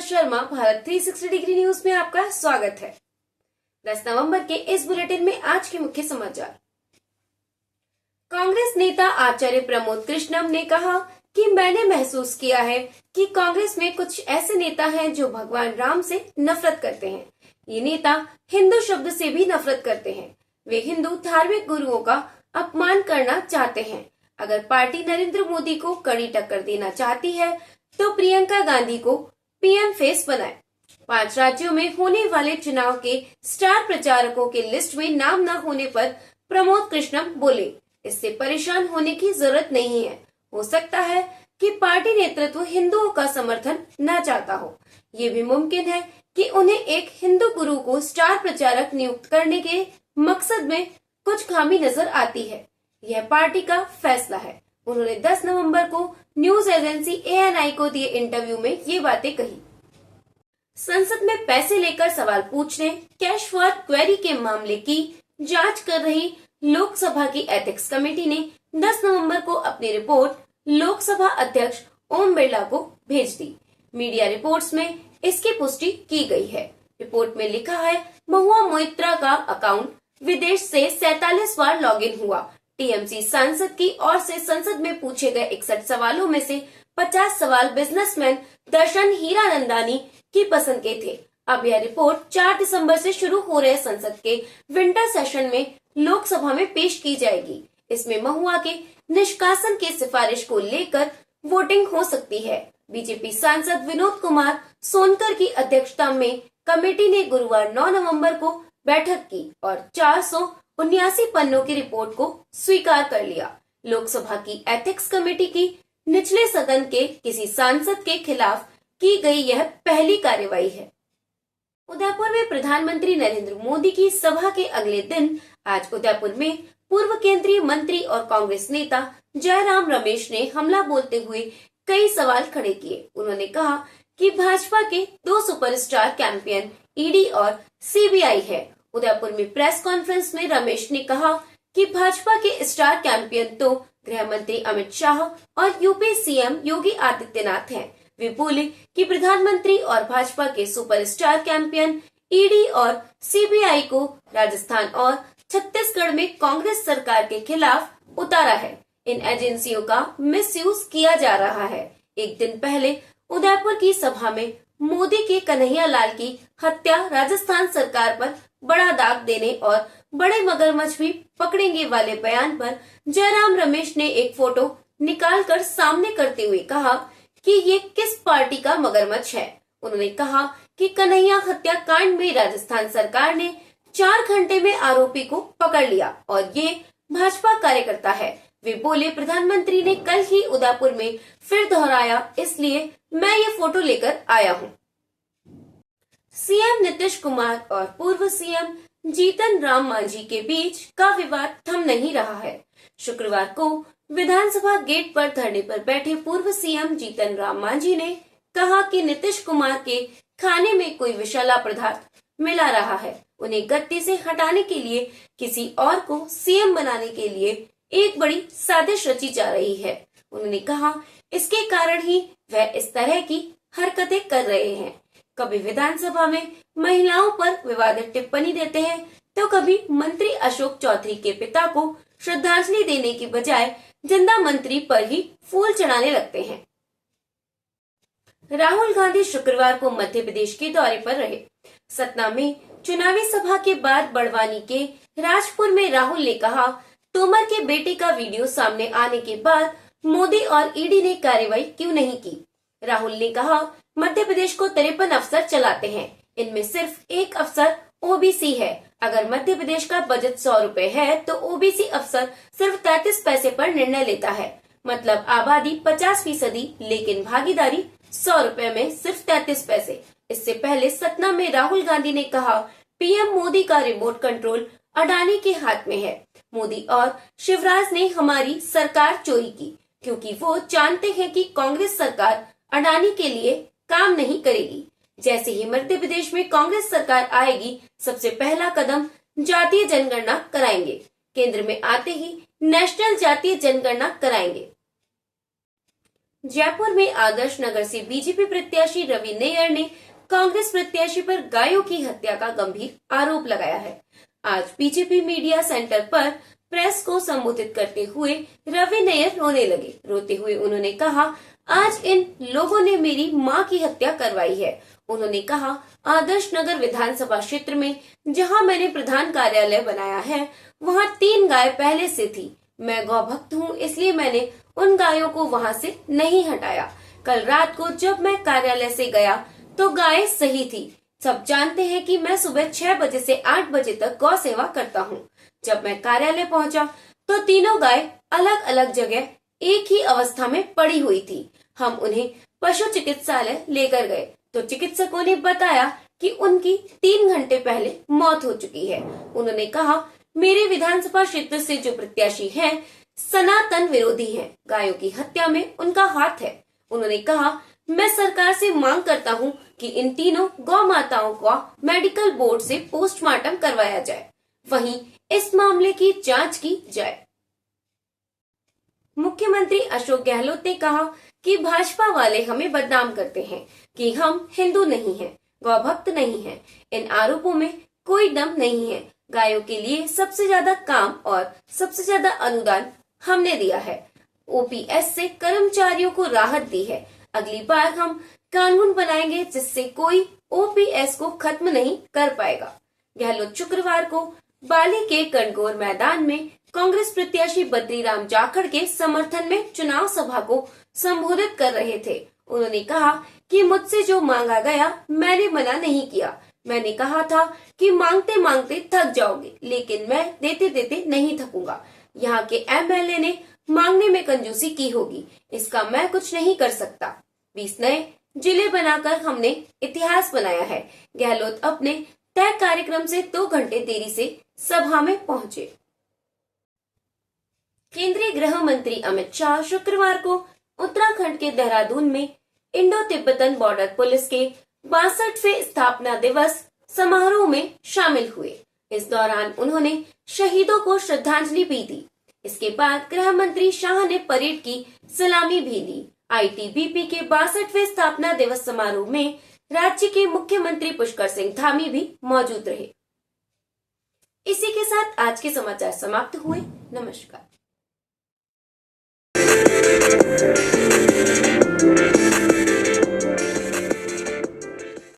Sharma, Bharat 360 degree news में आपका स्वागत है। 10 नवंबर के इस बुलेटिन में आज के मुख्य समाचार। कांग्रेस नेता आचार्य प्रमोद कृष्णम ने कहा कि मैंने महसूस किया है कि कांग्रेस में कुछ ऐसे नेता हैं जो भगवान राम से नफरत करते हैं। ये नेता हिंदू शब्द से भी नफरत करते हैं। वे हिंदू धार्मिक गुरुओं का अपमान करना चाहते हैं। अगर पार्टी नरेंद्र मोदी को कड़ी टक्कर देना चाहती है तो प्रियंका गांधी को पीएम फेस बनाए। 5 राज्यों में होने वाले चुनाव के स्टार प्रचारकों के लिस्ट में नाम न होने पर प्रमोद कृष्णम बोले, इससे परेशान होने की जरूरत नहीं है। हो सकता है कि पार्टी नेतृत्व हिंदुओं का समर्थन न चाहता हो। ये भी मुमकिन है कि उन्हें एक हिंदू गुरु को स्टार प्रचारक नियुक्त करने के मकसद में कुछ खामी नजर आती है। यह पार्टी का फैसला है। उन्होंने 10 नवंबर को न्यूज एजेंसी ANI को दिए इंटरव्यू में ये बातें कही। संसद में पैसे लेकर सवाल पूछने, कैश फॉर क्वेरी के मामले की जांच कर रही लोकसभा की एथिक्स कमेटी ने 10 नवंबर को अपनी रिपोर्ट लोकसभा अध्यक्ष ओम बिरला को भेज दी। मीडिया रिपोर्ट्स में इसकी पुष्टि की गई है। रिपोर्ट में लिखा है, महुआ मोइत्रा का अकाउंट विदेश से 47 बार लॉगिन हुआ। टीएमसी सांसद की ओर से संसद में पूछे गए 61 सवालों में से 50 सवाल बिजनेसमैन दर्शन हीरानंदानी की पसंद के थे। अब यह रिपोर्ट 4 दिसंबर से शुरू हो रहे संसद के विंटर सेशन में लोकसभा में पेश की जाएगी। इसमें महुआ के निष्कासन की सिफारिश को लेकर वोटिंग हो सकती है। बीजेपी सांसद विनोद कुमार सोनकर की अध्यक्षता में कमेटी ने गुरुवार 9 नवंबर को बैठक की और 479 पन्नों की रिपोर्ट को स्वीकार कर लिया। लोकसभा की एथिक्स कमेटी की निचले सदन के किसी सांसद के खिलाफ की गई यह पहली कार्रवाई है। उदयपुर में प्रधानमंत्री नरेंद्र मोदी की सभा के अगले दिन आज उदयपुर में पूर्व केंद्रीय मंत्री और कांग्रेस नेता जयराम रमेश ने हमला बोलते हुए कई सवाल खड़े किए। उन्होंने कहा कि भाजपा के 2 सुपरस्टार कैंपेन ईडी और सीबीआई है। उदयपुर में प्रेस कॉन्फ्रेंस में रमेश ने कहा कि भाजपा के स्टार कैंपेन तो गृह मंत्री अमित शाह और यूपी सीएम योगी आदित्यनाथ हैं। वे बोले कि प्रधानमंत्री और भाजपा के सुपरस्टार कैंपेन ईडी और सीबीआई को राजस्थान और छत्तीसगढ़ में कांग्रेस सरकार के खिलाफ उतारा है। इन एजेंसियों का मिसयूज किया जा रहा है। एक दिन पहले उदयपुर की सभा में मोदी के कन्हैया लाल की हत्या राजस्थान सरकार पर बड़ा दाग देने और बड़े मगरमच्छ भी पकड़ेंगे वाले बयान पर जयराम रमेश ने एक फोटो निकालकर सामने करते हुए कहा कि ये किस पार्टी का मगरमच्छ है। उन्होंने कहा कि कन्हैया हत्याकांड में राजस्थान सरकार ने 4 घंटे में आरोपी को पकड़ लिया और ये भाजपा कार्यकर्ता है। वे बोले, प्रधानमंत्री ने कल ही उदयपुर में फिर दोहराया, इसलिए मैं ये फोटो लेकर आया हूँ। सीएम नीतीश कुमार और पूर्व सीएम जीतन राम मांझी के बीच का विवाद थम नहीं रहा है। शुक्रवार को विधानसभा गेट पर धरने पर बैठे पूर्व सीएम जीतन राम मांझी ने कहा कि नीतीश कुमार के खाने में कोई विषैला पदार्थ मिला रहा है। उन्हें गद्दी से हटाने के लिए किसी और को सीएम बनाने के लिए एक बड़ी साजिश रची जा रही है। उन्होंने कहा, इसके कारण ही वह इस तरह की हरकतें कर रहे हैं। कभी विधानसभा में महिलाओं पर विवादित टिप्पणी देते हैं तो कभी मंत्री अशोक चौधरी के पिता को श्रद्धांजलि देने की बजाय जिंदा मंत्री पर ही फूल चढ़ाने लगते हैं। राहुल गांधी शुक्रवार को मध्य प्रदेश के दौरे पर रहे। सतना में चुनावी सभा के बाद बड़वानी के राजपुर में राहुल ने कहा, तोमर के बेटे का वीडियो सामने आने के बाद मोदी और ईडी ने कार्रवाई क्यों नहीं की। राहुल ने कहा, मध्य प्रदेश को 53 अफसर चलाते हैं, इनमें सिर्फ एक अफसर ओबीसी है। अगर मध्य प्रदेश का बजट 100 रुपए है तो ओबीसी अफसर सिर्फ 33 पैसे पर निर्णय लेता है। मतलब आबादी 50%, लेकिन भागीदारी 100 रुपए में सिर्फ 33 पैसे। इससे पहले सतना में राहुल गांधी ने कहा, पीएम मोदी का रिमोट कंट्रोल अडानी के हाथ में है। मोदी और शिवराज ने हमारी सरकार चोरी की क्योंकि वो जानते हैं कि कांग्रेस सरकार अडानी के लिए काम नहीं करेगी। जैसे ही मध्य प्रदेश में कांग्रेस सरकार आएगी, सबसे पहला कदम जातीय जनगणना कराएंगे। केंद्र में आते ही नेशनल जातीय जनगणना कराएंगे। जयपुर में आदर्श नगर से बीजेपी प्रत्याशी रवि नैयर ने कांग्रेस प्रत्याशी पर गायों की हत्या का गंभीर आरोप लगाया है। आज बीजेपी मीडिया सेंटर पर प्रेस को संबोधित करते हुए रवि नैयर रोने लगे। रोते हुए उन्होंने कहा, आज इन लोगों ने मेरी मां की हत्या करवाई है। उन्होंने कहा, आदर्श नगर विधानसभा क्षेत्र में जहां मैंने प्रधान कार्यालय बनाया है, वहां 3 गाय पहले से थी। मैं गौ भक्त हूँ, इसलिए मैंने उन गायों को वहां से नहीं हटाया। कल रात को जब मैं कार्यालय से गया तो गाय सही थी। सब जानते हैं कि मैं सुबह 6 बजे से 8 बजे तक गौ सेवा करता हूँ। जब मैं कार्यालय पहुंचा तो तीनों गाय अलग अलग जगह एक ही अवस्था में पड़ी हुई थी। हम उन्हें पशु चिकित्सालय लेकर गए तो चिकित्सकों ने बताया कि उनकी 3 घंटे पहले मौत हो चुकी है। उन्होंने कहा, मेरे विधानसभा क्षेत्र से जो प्रत्याशी हैं, सनातन विरोधी हैं। गायों की हत्या में उनका हाथ है। उन्होंने कहा, मैं सरकार से मांग करता हूं कि इन तीनों गौ माताओं का मेडिकल बोर्ड से पोस्टमार्टम करवाया जाए, वहीं इस मामले की जांच की जाए। मुख्यमंत्री अशोक गहलोत ने कहा कि भाजपा वाले हमें बदनाम करते हैं कि हम हिंदू नहीं हैं, गौ भक्त नहीं हैं। इन आरोपों में कोई दम नहीं है। गायों के लिए सबसे ज्यादा काम और सबसे ज्यादा अनुदान हमने दिया है। ओपीएस से कर्मचारियों को राहत दी है। अगली बार हम कानून बनाएंगे जिससे कोई ओपीएस को खत्म नहीं कर पाएगा। गहलोत शुक्रवार को बाली के कणगोर मैदान में कांग्रेस प्रत्याशी बद्रीराम जाखड़ के समर्थन में चुनाव सभा को संबोधित कर रहे थे। उन्होंने कहा कि मुझसे जो मांगा गया मैंने मना नहीं किया। मैंने कहा था कि मांगते मांगते थक जाओगे, लेकिन मैं देते देते नहीं थकूंगा। यहाँ के एमएलए ने मांगने में कंजूसी की होगी, इसका मैं कुछ नहीं कर सकता। 20 नए जिले बनाकर हमने इतिहास बनाया है। गहलोत अपने तय कार्यक्रम से 2 घंटे देरी से सभा में पहुंचे। केंद्रीय गृह मंत्री अमित शाह शुक्रवार को उत्तराखंड के देहरादून में इंडो तिब्बतन बॉर्डर पुलिस के 62वें स्थापना दिवस समारोह में शामिल हुए। इस दौरान उन्होंने शहीदों को श्रद्धांजलि भी दी। इसके बाद गृह मंत्री शाह ने परेड की सलामी भी ली। आईटीबीपी के 62वें स्थापना दिवस समारोह में राज्य के मुख्यमंत्री पुष्कर सिंह धामी भी मौजूद रहे। इसी के साथ आज के समाचार समाप्त हुए। नमस्कार।